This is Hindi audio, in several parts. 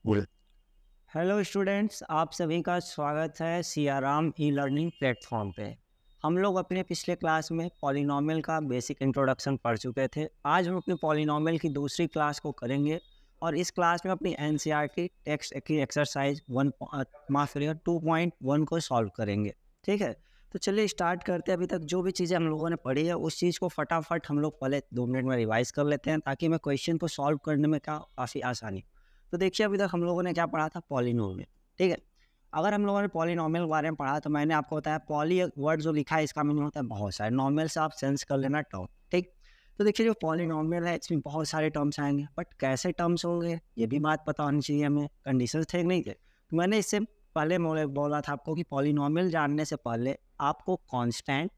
बोल। हेलो स्टूडेंट्स, आप सभी का स्वागत है सियाराम ई लर्निंग प्लेटफॉर्म पे। हम लोग अपने पिछले क्लास में पॉलिनॉमियल का बेसिक इंट्रोडक्शन पढ़ चुके थे। आज हम अपने पॉलिनॉमियल की दूसरी क्लास को करेंगे और इस क्लास में अपनी एनसीईआरटी टेक्स्ट की एक्सरसाइज 2.1 को सॉल्व करेंगे। ठीक है, तो चलिए स्टार्ट करते हैं। अभी तक जो भी चीज़ें हम लोगों ने पढ़ी है उस चीज़ को फटाफट हम लोग पहले 2 मिनट में रिवाइज कर लेते हैं, ताकि मैं क्वेश्चन को सॉल्व करने में काफ़ी आसानी। तो देखिए, अभी तक हम लोगों ने क्या पढ़ा था? पॉलिनोमियल। ठीक है, अगर हम लोगों ने पॉलिनोमियल के बारे में पढ़ा तो मैंने आपको बताया पॉली वर्ड जो लिखा है इसका मीनिंग होता है बहुत सारे, नॉर्मल से आप सेंस कर लेना टर्म। ठीक, तो देखिए जो पॉलिनोमियल है इसमें बहुत सारे टर्म्स आएंगे, बट कैसे टर्म्स होंगे ये भी बात पता होनी चाहिए हमें। कंडीशंस थे कि नहीं थे? तो मैंने इससे पहले बोला था आपको कि पॉलिनोमियल जानने से पहले आपको constant,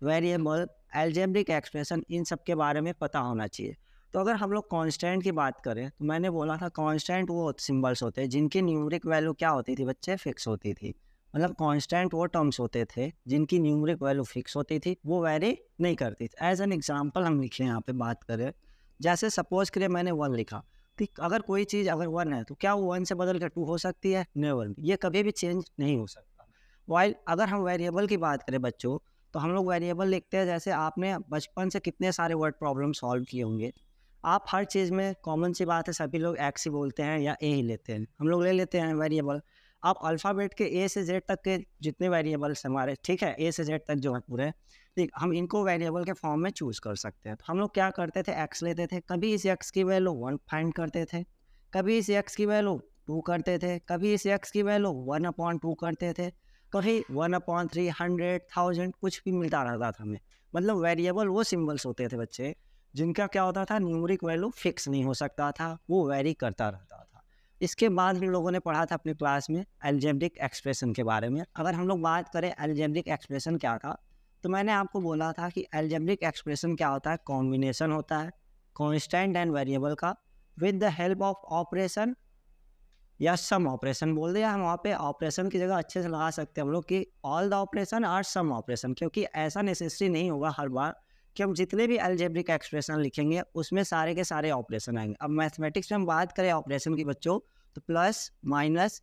variable, algebraic expression in सब के बारे में पता होना चाहिए। तो अगर हम लोग कांस्टेंट की बात करें तो मैंने बोला था कांस्टेंट वो सिंबल्स होते हैं जिनकी न्यूमरिक वैल्यू क्या होती थी बच्चे? फिक्स होती थी। मतलब कांस्टेंट वो टर्म्स होते थे जिनकी न्यूमरिक वैल्यू फिक्स होती थी, वो वेरी नहीं करती थी। एज एन एग्जाम्पल हम लिखे यहाँ पे बात करें, जैसे सपोज करिए मैंने 1 लिखा। ठीक, अगर कोई चीज़ अगर 1 है तो क्या वो 1 से बदल कर 2 हो सकती है? नेवर। ये कभी भी चेंज नहीं हो सकता। वाइल अगर हम वेरिएबल की बात करें बच्चों, तो हम लोग वेरिएबल लिखते हैं जैसे आपने बचपन से कितने सारे वर्ड प्रॉब्लम सॉल्व किए होंगे। आप हर चीज़ में कॉमन सी बात है, सभी लोग एक्स ही बोलते हैं या ए ही लेते हैं। हम लोग ले लेते हैं वेरिएबल। आप अल्फ़ाबेट के ए से जेड तक के जितने वेरिएबल्स हमारे, ठीक है, ए से जेड तक जो है पूरे, ठीक, हम इनको वेरिएबल के फॉर्म में चूज़ कर सकते हैं। तो हम लोग क्या करते थे? एक्स लेते थे, कभी इस एक्स की वैल्यू 1 फाइंड करते थे, कभी इस एक्स की वैल्यू 2 करते थे, कभी इस एक्स की वैल्यू 1/2 करते थे, कभी 1/3, 100, 1000 कुछ भी मिलता रहता था हमें। मतलब वेरिएबल वो सिंबल्स होते थे बच्चे जिनका क्या होता था? न्यूमेरिक वैल्यू फिक्स नहीं हो सकता था, वो वेरी करता रहता था। इसके बाद हम लोगों ने पढ़ा था अपनी क्लास में अलजेब्रिक एक्सप्रेशन के बारे में। अगर हम लोग बात करें अलजेब्रिक एक्सप्रेशन क्या था, तो मैंने आपको बोला था कि अलजेब्रिक एक्सप्रेशन क्या होता है? कॉम्बिनेशन होता है कांस्टेंट एंड वेरिएबल का with the help of operation या सम ऑपरेशन बोल दिया। हम वहाँ पे ऑपरेशन की जगह अच्छे से लगा सकते हैं हम लोग कि all the operation are some operation, क्योंकि ऐसा नेसेसरी नहीं होगा हर बार कि हम जितने भी अलजेब्रिक एक्सप्रेशन लिखेंगे उसमें सारे के सारे ऑपरेशन आएंगे। अब मैथमेटिक्स में हम बात करें ऑपरेशन की बच्चों, तो प्लस, माइनस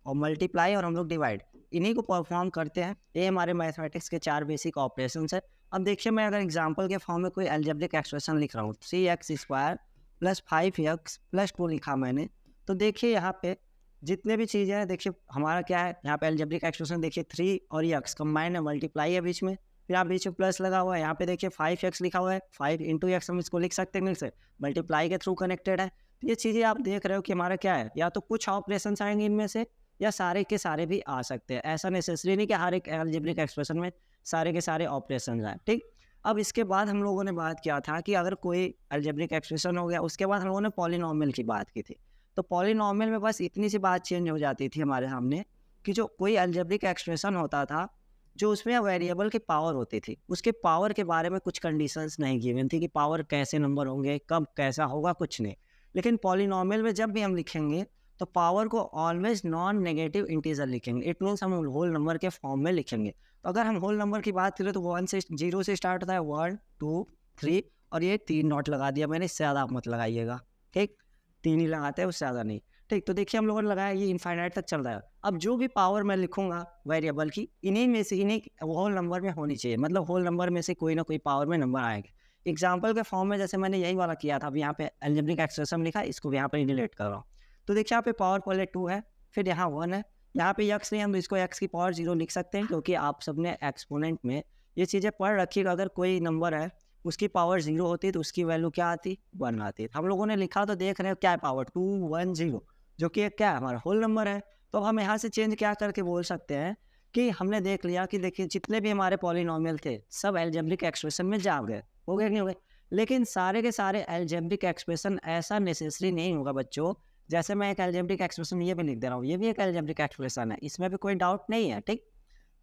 और मल्टीप्लाई और हम लोग डिवाइड, इन्हीं को परफॉर्म करते हैं। ये हमारे मैथमेटिक्स के 4 बेसिक ऑपरेशंस है। अब देखिए, मैं अगर एग्जांपल के फॉर्म में कोई अलजेब्रिक एक्सप्रेशन लिख रहा हूँ, 3x² प्लस 5x प्लस 2 लिखा मैंने, तो देखिए यहाँ पे जितने भी चीज़ें हैं, देखिए हमारा क्या है यहाँ पे अलजेब्रिक एक्सप्रेशन, देखिए 3 और ये x कंबाइन है, मल्टीप्लाई है बीच में, फिर आप बीच में प्लस लगा हुआ है। यहाँ पे देखिए 5x लिखा हुआ है, 5 इंटू एक्स हम इसको लिख सकते हैं, मिल से मल्टीप्लाई के थ्रू कनेक्टेड है। तो ये चीज़ें आप देख रहे हो कि हमारा क्या है, या तो कुछ ऑपरेशन आएंगे इनमें से या सारे के सारे भी आ सकते हैं। ऐसा नेसेसरी नहीं कि हर एक अलजेब्रिक एक्सप्रेशन में सारे के सारे ऑपरेशन आए। ठीक, अब इसके बाद हम लोगों ने बात किया था कि अगर कोई अलजेब्रिक एक्सप्रेशन हो गया, उसके बाद हम लोगों ने पॉलिनॉमियल की बात की थी। तो पॉलिनॉमियल में बस इतनी सी बात चेंज हो जाती थी हमारे सामने कि जो कोई अलजेब्रिक एक्सप्रेशन होता था, जो उसमें वेरिएबल की पावर होती थी, उसके पावर के बारे में कुछ कंडीशंस नहीं गिवन थी कि पावर कैसे नंबर होंगे, कब कैसा होगा, कुछ नहीं। लेकिन पॉलिनॉमियल में जब भी हम लिखेंगे तो पावर को ऑलवेज नॉन नेगेटिव इंटीजर लिखेंगे। इट मीन्स हम होल नंबर के फॉर्म में लिखेंगे। तो अगर हम होल नंबर की बात करें तो 0 से स्टार्ट होता है, 1 2 3, और ये 3 नॉट लगा दिया मैंने, इससे ज़्यादा आप मत लगाइएगा। ठीक, 3 ही लगाते हैं, उससे ज़्यादा नहीं। ठीक, तो देखिए हम लोगों ने लगाया, ये इनफाइनाइट तक चल रहा है। अब जो भी पावर मैं लिखूंगा वेरिएबल की, इन्हीं में से इन्हीं होल नंबर में होनी चाहिए। मतलब होल नंबर में से कोई ना कोई पावर में नंबर आएगा। एग्जाम्पल के फॉर्म में जैसे मैंने यही वाला किया था, अब यहाँ पे अलजेब्रिक एक्सप्रेशन लिखा, इसको भी यहाँ पे रिलेट कर रहा हूँ। तो देखिए यहाँ पे पावर पहले 2 है, फिर यहाँ 1 है, यहाँ पे x नहीं, हम इसको x की पावर 0 लिख सकते हैं, क्योंकि आप सबने एक्सपोनेंट में ये चीज़ें पढ़ रखी है। अगर कोई नंबर है उसकी पावर 0 होती है तो उसकी वैल्यू क्या आती? 1 आती है। हम लोगों ने लिखा तो देख रहे हो क्या है, पावर 2 1 0, जो कि क्या है, हमारा होल नंबर है। तो हम यहाँ से चेंज क्या करके बोल सकते हैं कि हमने देख लिया कि देखिए जितने भी हमारे पॉलिनॉमियल थे सब अलजेब्रिक एक्सप्रेशन में जा गए, हो गए नहीं हो गए? लेकिन सारे के सारे अलजेब्रिक एक्सप्रेशन ऐसा नेसेसरी नहीं होगा बच्चों। जैसे मैं एक अलजेब्रिक एक्सप्रेशन ये भी लिख दे रहा हूँ, ये भी एक अलजेब्रिक एक्सप्रेशन है, इसमें भी कोई डाउट नहीं है। ठीक,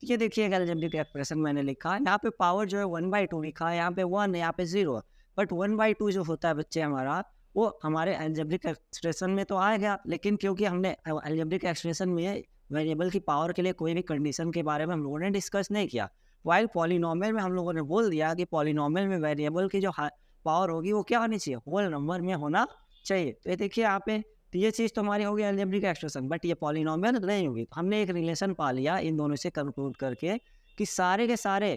ये देखिए एक अलजेब्रिक एक्सप्रेशन मैंने लिखा है, यहाँ पे पावर जो है 1/2 लिखा है, यहाँ पे 1 है, यहाँ पे 0 है। बट 1/2 जो होता है बच्चे हमारा, वो हमारे अलजेब्रिक एक्सप्रेशन में तो आएगा, लेकिन क्योंकि हमने अलजेब्रिक एक्सप्रेशन में वेरिएबल की पावर के लिए कोई भी कंडीशन के बारे में हम लोगों ने डिस्कस नहीं किया। वाइल पॉलिनॉमियल में हम लोगों ने बोल दिया कि पॉलिनॉमियल में वेरिएबल की जो पावर होगी वो क्या होनी चाहिए? होल नंबर में होना चाहिए। तो ये देखिए यहाँ पे तो ये चीज़ तो हमारी होगी अलजेब्रिक एक्सप्रेशन, बट ये पॉलिनोमियल नहीं होगी। तो हमने एक रिलेशन पा लिया इन दोनों से कंक्लूड करके कि सारे के सारे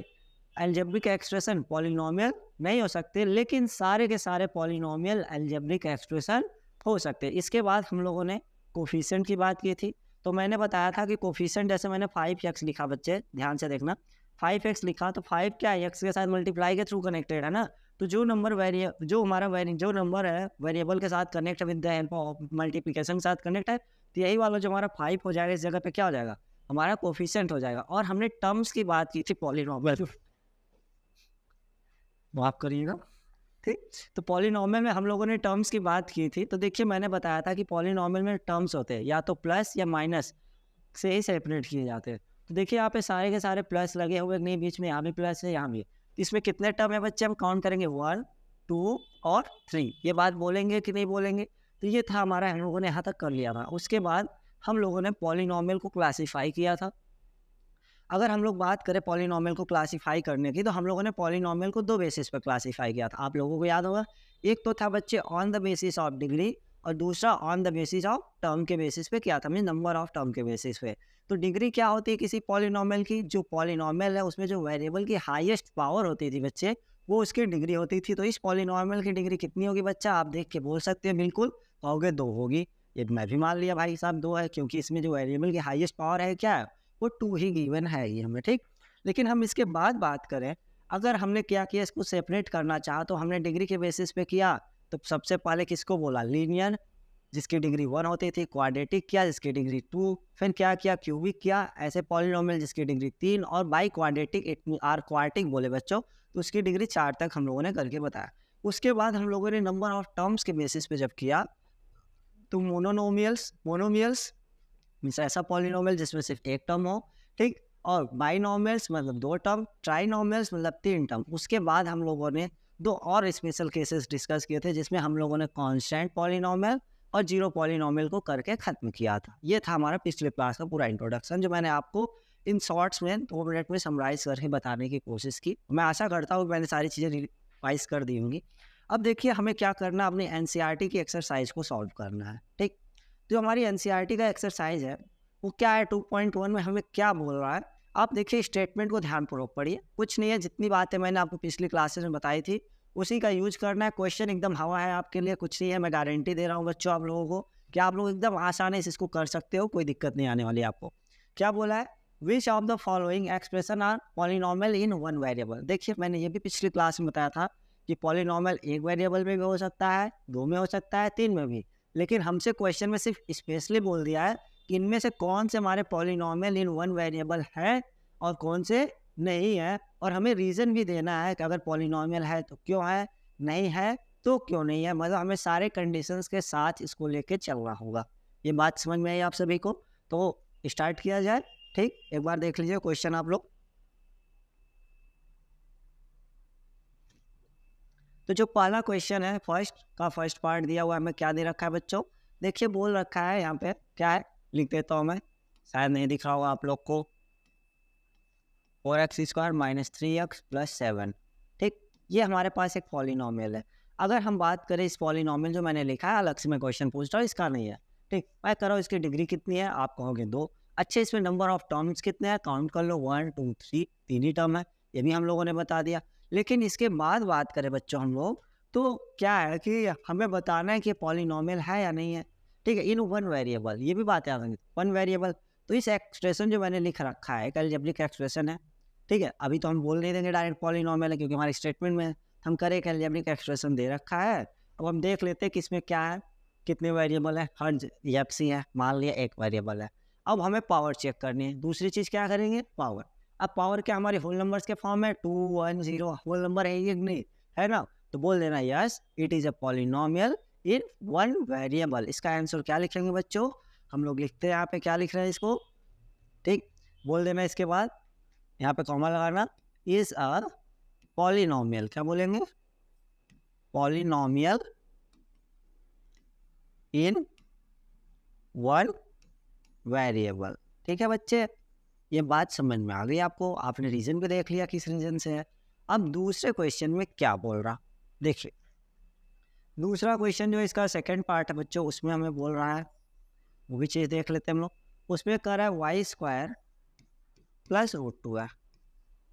अलजेब्रिक एक्सप्रेशन पॉलिनोमियल नहीं हो सकते, लेकिन सारे के सारे पॉलिनोमियल अलजेब्रिक एक्सप्रेशन हो सकते हैं। इसके बाद हम लोगों ने कोफिशिएंट की बात की थी। तो मैंने बताया था कि कोफिशिएंट जैसे मैंने 5x लिखा, बच्चे ध्यान से देखना, 5x लिखा तो 5 क्या है, x के साथ मल्टीप्लाई के थ्रू कनेक्टेड है ना। तो जो नंबर जो नंबर है वेरिएबल के साथ connect with the help of multiplication के साथ कनेक्ट है, तो यही वाला जो हमारा 5 हो जाएगा, इस जगह पे क्या हो जाएगा, हमारा कोफिशिएंट हो जाएगा। और हमने टर्म्स की बात की थी पॉलिनोमियल, माफ करिएगा, ठीक। तो पॉलिनोमियल में हम लोगों ने टर्म्स की बात की थी। तो देखिए मैंने बताया था कि पॉलिनोमियल में टर्म्स होते हैं या तो प्लस या माइनस से ही सेपरेट किए जाते हैं। तो देखिए यहाँ पे सारे के सारे प्लस लगे हुए, नहीं बीच में यहाँ भी प्लस है, यहाँ भी। तो इसमें कितने टर्म है बच्चे, हम काउंट करेंगे 1 2 और 3। ये बात बोलेंगे कि नहीं बोलेंगे। तो ये था हमारा, हम लोगों ने यहाँ तक कर लिया था। उसके बाद हम लोगों ने पॉलिनोमियल को क्लासीफाई किया था। अगर हम लोग बात करें पॉलिनोमियल को क्लासीफाई करने की, तो हम लोगों ने पॉलिनोमियल को 2 बेसिस पर क्लासीफाई किया था। आप लोगों को याद होगा, एक तो था बच्चे on the basis of degree, और दूसरा on the basis of term के बेसिस पे किया था, मीन नंबर ऑफ टर्म के बेसिस पे। तो डिग्री क्या होती है किसी पॉलिनोमियल की, जो पॉलिनोमियल है उसमें जो वेरिएबल की हाईएस्ट पावर होती थी बच्चे, वो उसकी डिग्री होती थी। तो इस पॉलिनोमियल की डिग्री कितनी होगी बच्चा, आप देख के बोल सकते हैं, बिल्कुल कहोगे 2 होगी। ये मैं भी मान लिया भाई साहब 2 है, क्योंकि इसमें जो वेरिएबल की हाईएस्ट पावर है क्या है, वो 2 ही गिवन है ये हमें, ठीक। लेकिन हम इसके बाद बात करें, अगर हमने क्या किया, इसको सेपरेट करना चाहा, तो हमने डिग्री के बेसिस पे किया। तो सबसे पहले किसको बोला, लीनियर जिसकी डिग्री 1 होती थी, क्वाड्रेटिक किया जिसकी डिग्री 2, फिर क्या किया, क्यूबिक किया, ऐसे पॉलिनोमियल जिसकी डिग्री 3, और बाई क्वाड्रेटिक आर क्वाड्रेटिक बोले बच्चों, तो उसकी डिग्री 4 तक हम लोगों ने करके बताया। उसके बाद हम लोगों ने नंबर ऑफ टर्म्स के बेसिस पे जब किया, तो मोनोमियल्स मीन्स ऐसा पॉलिनोमियल जिसमें सिर्फ एक टर्म हो, ठीक, और बाइनोमियल्स मतलब 2 टर्म, ट्राइनोमियल्स मतलब 3 टर्म। उसके बाद हम लोगों ने 2 और स्पेशल केसेस डिस्कस किए थे, जिसमें हम लोगों ने कांस्टेंट पॉलिनोमियल और जीरो पॉलिनोमियल को करके खत्म किया था। ये था हमारा पिछले क्लास का पूरा इंट्रोडक्शन, जो मैंने आपको इन शॉर्ट्स में 2 मिनट में समराइज करके बताने की कोशिश की। मैं आशा करता हूँ मैंने सारी चीज़ें रिवाइज कर दी होंगी। अब देखिए हमें क्या करना, अपनी एनसीईआरटी की एक्सरसाइज को सॉल्व करना है, ठीक। जो हमारी एनसीईआरटी का एक्सरसाइज है वो क्या है, 2.1 में हमें क्या बोल रहा है। आप देखिए स्टेटमेंट को ध्यानपूर्वक पढ़िए, कुछ नहीं है, जितनी बातें मैंने आपको पिछली क्लासेस में बताई थी उसी का यूज करना है। क्वेश्चन एकदम हवा है आपके लिए, कुछ नहीं है, मैं गारंटी दे रहा हूँ बच्चों आप लोगों को कि आप लोग एकदम आसानी से इसको कर सकते हो, कोई दिक्कत नहीं आने वाली आपको। क्या बोला है, which of the following expression are polynomial in 1 variable. देखिए मैंने ये भी पिछली क्लास में बताया था कि पॉलिनोमियल 1 वेरिएबल में भी हो सकता है, 2 में हो सकता है, 3 में भी। लेकिन हमसे क्वेश्चन में सिर्फ स्पेशली बोल दिया है कि इनमें से कौन से हमारे पॉलिनोमियल इन 1 वेरिएबल है और कौन से नहीं है, और हमें रीज़न भी देना है कि अगर पॉलिनोमियल है तो क्यों है, नहीं है तो क्यों नहीं है। मतलब हमें सारे कंडीशंस के साथ इसको लेके चलना होगा। ये बात समझ में आई आप सभी को? तो स्टार्ट किया जाए, ठीक। एक बार देख लीजिए क्वेश्चन आप लोग। तो जो पहला क्वेश्चन है, फर्स्ट पार्ट दिया हुआ है, हमें क्या दे रखा है बच्चों, देखिए बोल रखा है यहाँ पे, क्या है लिख देता हूँ मैं, शायद नहीं दिख रहा होगा आप लोग को, 4x² - 3x + 7, ठीक। ये हमारे पास एक पॉलिनोमियल है। अगर हम बात करें इस पॉलिनोमियल जो मैंने लिखा है, अलग से मैं क्वेश्चन पूछ रहा हूँ, इसका नहीं है, ठीक। मैं कर रहा हूँ इसकी डिग्री कितनी है, आप कहोगे 2। अच्छे, इसमें नंबर ऑफ टर्म्स कितने हैं, काउंट कर लो, 1 2 3, 3 ही टर्म है, ये भी हम लोगों ने बता दिया। लेकिन इसके बाद बात करें बच्चों हम लोग, तो क्या है कि हमें बताना है कि पॉलिनोमियल है या नहीं है, ठीक है, इन 1 वेरिएबल। ये भी बात याद रखनी, 1 वेरिएबल। तो इस एक्सप्रेशन जो मैंने लिख रखा है एक अलजेब्रिक एक्सप्रेशन है, ठीक है। अभी तो हम बोल नहीं देंगे डायरेक्ट पॉलिनोमियल है, क्योंकि हमारे स्टेटमेंट में हम करें एक अलजेब्रिक एक्सप्रेशन दे रखा है। अब हम देख लेते हैं कि इसमें क्या है, कितने वेरिएबल है, हर एफसी है, मान लिया 1 वेरिएबल है। अब हमें पावर चेक करनी है। दूसरी चीज़ क्या करेंगे, पावर। अब पावर क्या हमारे होल नंबर्स के फॉर्म में 2 1 0 होल नंबर है, ये नहीं है ना, तो बोल देना yes it is a polynomial in 1 variable. इसका आंसर क्या लिखेंगे बच्चों, हम लोग लिखते हैं यहाँ पे, क्या लिख रहे हैं इसको, ठीक। बोल देना इसके बाद यहाँ पे कॉमा लगाना, इज अ पॉलिनोमियल, क्या बोलेंगे, पॉलिनोमियल इन 1 वेरिएबल, ठीक है बच्चे। ये बात समझ में आ गई आपको, आपने रीजन भी देख लिया किस रीजन से है। अब दूसरे क्वेश्चन में क्या बोल रहा, देखिए दूसरा क्वेश्चन जो इसका सेकंड पार्ट है बच्चों, उसमें हमें बोल रहा है, वो भी चीज़ देख लेते हैं हम लोग। उसमें कह रहा है Y square plus root two है।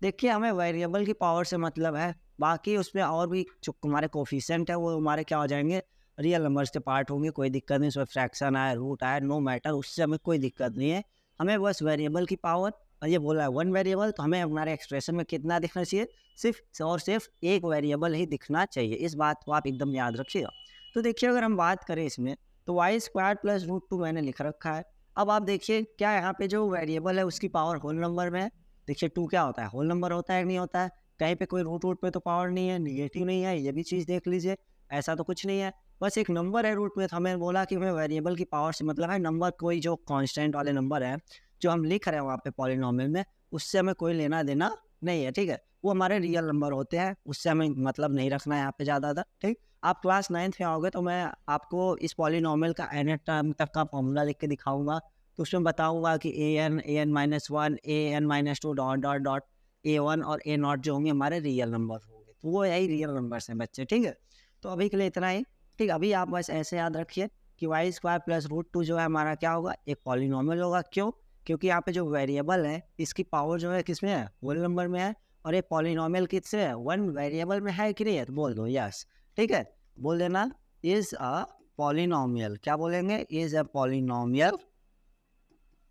देखिए हमें वेरिएबल की पावर से मतलब है, बाकी उसमें और भी जो हमारे कोफिशिएंट है वो हमारे क्या हो जाएंगे, रियल नंबर्स के पार्ट होंगे, कोई दिक्कत नहीं। उसमें फ्रैक्शन आए, रूट आए, नो मैटर, उससे हमें कोई दिक्कत नहीं है। हमें बस वेरिएबल की पावर, और ये बोला है वन वेरिएबल, तो हमें हमारे एक्सप्रेशन में कितना दिखना चाहिए, सिर्फ और सिर्फ एक वेरिएबल ही दिखना चाहिए। इस बात को आप एकदम याद रखिएगा। तो देखिए अगर हम बात करें इसमें, तो Y square plus root two मैंने लिख रखा है। अब आप देखिए क्या यहाँ पे जो वेरिएबल है उसकी पावर होल नंबर में है। देखिए टू क्या होता है, होल नंबर होता है कि नहीं होता है। कहीं पे कोई रूट वूट पे तो पावर नहीं है, निगेटिव नहीं है, ये भी चीज़ देख लीजिए। ऐसा तो कुछ नहीं है, बस एक नंबर है रूट में। तो हमें बोला कि हमें वेरिएबल की पावर से मतलब है नंबर, कोई जो कांस्टेंट वाले नंबर है जो हम लिख रहे हैं वहाँ पे पॉलिनॉमियल में, उससे हमें कोई लेना देना नहीं है, ठीक है। वो हमारे रियल नंबर होते हैं, उससे हमें मतलब नहीं रखना है यहाँ पे ज़्यादा, ठीक। आप क्लास 9th में आओगे तो मैं आपको इस पॉलिनॉमियल का nth टर्म तक का फॉर्मूला लिख के दिखाऊंगा। तो उसमें बताऊंगा कि an minus one, an minus two, dot dot dot a1 और a0 जो होंगे हमारे रियल नंबर होंगे। तो वो यही रियल नंबर्स हैं बच्चे, ठीक है। तो अभी के लिए इतना ही, ठीक। अभी आप बस ऐसे याद रखिए कि Y square plus root two जो है हमारा क्या होगा, एक पॉलिनॉमियल होगा। क्यों? क्योंकि यहाँ पे जो वेरिएबल है इसकी पावर जो है किस में है, होल नंबर में है। और ये पॉलिनॉमियल किससे है, वन वेरिएबल में है कि नहीं है, तो बोल दो यस, ठीक है। बोल देना इज अ पॉलिनॉमियल, क्या बोलेंगे, is a polynomial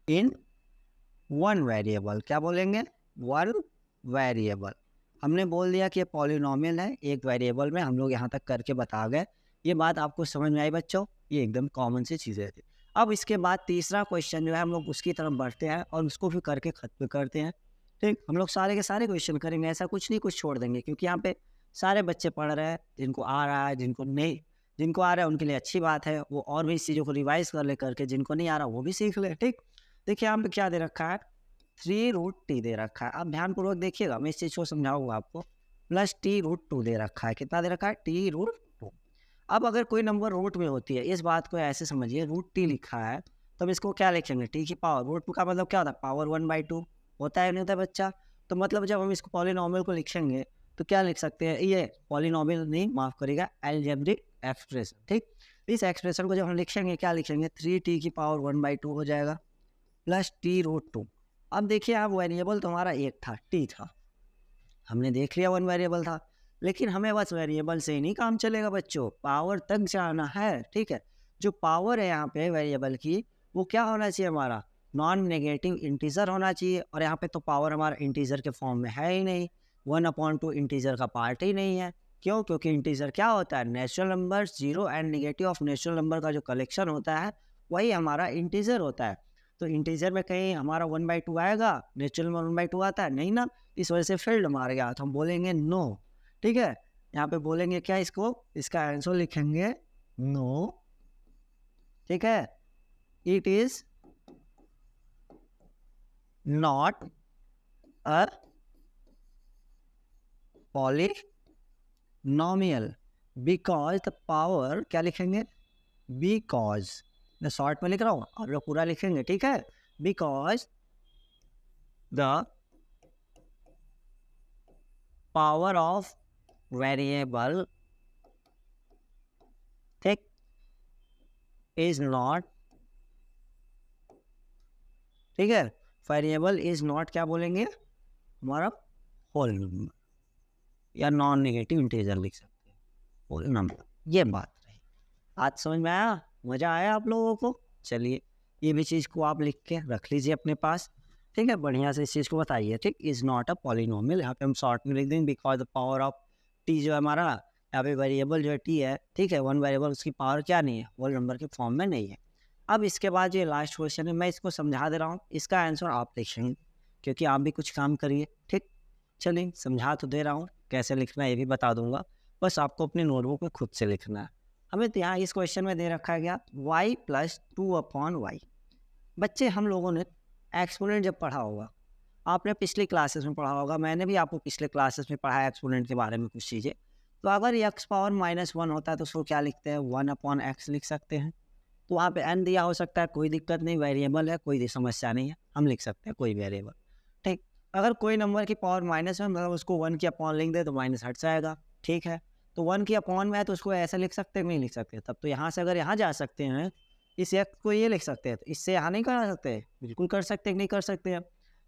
in one variable, क्या बोलेंगे, वन वेरिएबल। हमने बोल दिया कि ये पॉलिनॉमियल है एक वेरिएबल में, हम लोग यहाँ तक करके बता गए। ये बात आपको समझ में आई बच्चों, ये एकदम कॉमन सी चीज़ें थी। अब इसके बाद तीसरा क्वेश्चन जो है हम लोग उसकी तरफ बढ़ते हैं और उसको भी करके खत्म करते हैं, ठीक। हम लोग सारे के सारे क्वेश्चन करेंगे, ऐसा कुछ नहीं कुछ छोड़ देंगे, क्योंकि यहाँ पे सारे बच्चे पढ़ रहे हैं, जिनको आ रहा है, जिनको नहीं, जिनको आ रहा है उनके लिए अच्छी बात है, वो और भी इस चीज़ों को रिवाइज कर ले करके, जिनको नहीं आ रहा वो भी सीख ले, ठीक। देखिए यहाँ पे क्या दे रखा है, 3√t दे रखा है। आप ध्यानपूर्वक देखिएगा, मैं इस चीज़ को समझाऊंगा आपको। प्लस t√2 दे रखा है, कितना दे रखा है, t√2। अब अगर कोई नंबर रूट में होती है, इस बात को ऐसे समझिए, √t लिखा है, तो हम इसको क्या लिखेंगे, t की पावर, √2 का मतलब क्या होता है, पावर 1/2 होता है, नहीं होता बच्चा। तो मतलब जब हम इसको पॉलिनॉमियल को लिखेंगे तो क्या लिख सकते हैं, ये पॉलिनॉमियल नहीं, माफ करिएगा, अलजेब्रिक एक्सप्रेशन, ठीक। इस एक्सप्रेशन को जब हम लिखेंगे क्या लिखेंगे, 3t की पावर 1/2 हो जाएगा, प्लस t√2। अब देखिए आप वेरिएबल तो हमारा एक था, t था, हमने देख लिया वन वेरिएबल था, लेकिन हमें बस वेरिएबल से ही नहीं काम चलेगा बच्चों, पावर तक जाना है, ठीक है। जो पावर है यहाँ पे वेरिएबल की, वो क्या होना चाहिए, हमारा नॉन नेगेटिव इंटीजर होना चाहिए। और यहाँ पे तो पावर हमारा इंटीजर के फॉर्म में है ही नहीं, 1/2 इंटीजर का पार्ट ही नहीं है। क्यों? क्योंकि इंटीजर क्या होता है, natural number, zero and negative of natural number का जो कलेक्शन होता है वही हमारा इंटीजर होता है। तो इंटीजर में कहीं हमारा 1/2 आएगा, नेचुरल में 1/2 आता है नहीं ना, इस वजह से फील्ड मार गया, तो हम बोलेंगे नो, ठीक है। यहाँ पे बोलेंगे क्या, इसको, इसका आंसर लिखेंगे नो, ठीक है। It is not a polynomial because the power, क्या लिखेंगे, बिकॉज, मैं शॉर्ट में लिख रहा हूँ, आप लोग पूरा लिखेंगे, ठीक है। Because the power of variable, ठीक, इज नॉट, ठीक है, वेरिएबल इज नॉट, क्या बोलेंगे, हमारा होल नंबर या नॉन नेगेटिव इंटीजर लिख सकते हैं, होल नंबर। ये बात रही, आज समझ में आया, मजा आया आप लोगों को। चलिए ये भी चीज़ को आप लिख के रख लीजिए अपने पास, ठीक है, बढ़िया से इस चीज़ को बताइए, ठीक। इज नॉट अ पॉलिनोमियल, यहाँ पे हम शॉर्ट में लिख देंगे, because the power of T जो है हमारा, यहाँ पे वेरिएबल जो है टी है, ठीक है, वन वेरिएबल, उसकी पावर क्या नहीं है, होल नंबर के फॉर्म में नहीं है। अब इसके बाद ये लास्ट क्वेश्चन है, मैं इसको समझा दे रहा हूँ, इसका आंसर आप लिखेंगे, क्योंकि आप भी कुछ काम करिए, ठीक। चलिए समझा तो दे रहा हूँ, कैसे लिखना है ये भी बता दूंगा, बस आपको अपने नोटबुक में खुद से लिखना है। हमें तो यहाँ इस क्वेश्चन में दे रखा है क्या, y + 2/y। बच्चे हम लोगों ने एक्सपोनेंट जब पढ़ा होगा, आपने पिछली क्लासेस में पढ़ा होगा, मैंने भी आपको पिछले क्लासेस में पढ़ा है एक्सपोनेंट के बारे में कुछ चीज़ें। तो अगर x पावर -1 होता है तो उसको क्या लिखते हैं, 1/x लिख सकते हैं। तो वहाँ पे n दिया हो सकता है, कोई दिक्कत नहीं, वेरिएबल है, कोई समस्या नहीं है, हम लिख सकते हैं कोई वेरिएबल, ठीक। अगर कोई नंबर की पावर -1 मतलब उसको 1 की अपॉन लिख दे तो माइनस हट जाएगा, ठीक है। तो 1 की अपॉन में है तो उसको ऐसा लिख सकते हैं, नहीं लिख सकते। तब तो यहाँ से अगर यहाँ जा सकते हैं, इस x को ये लिख सकते हैं, तो इससे यहाँ नहीं कर सकते? बिल्कुल कर सकते हैं, नहीं कर सकते हैं।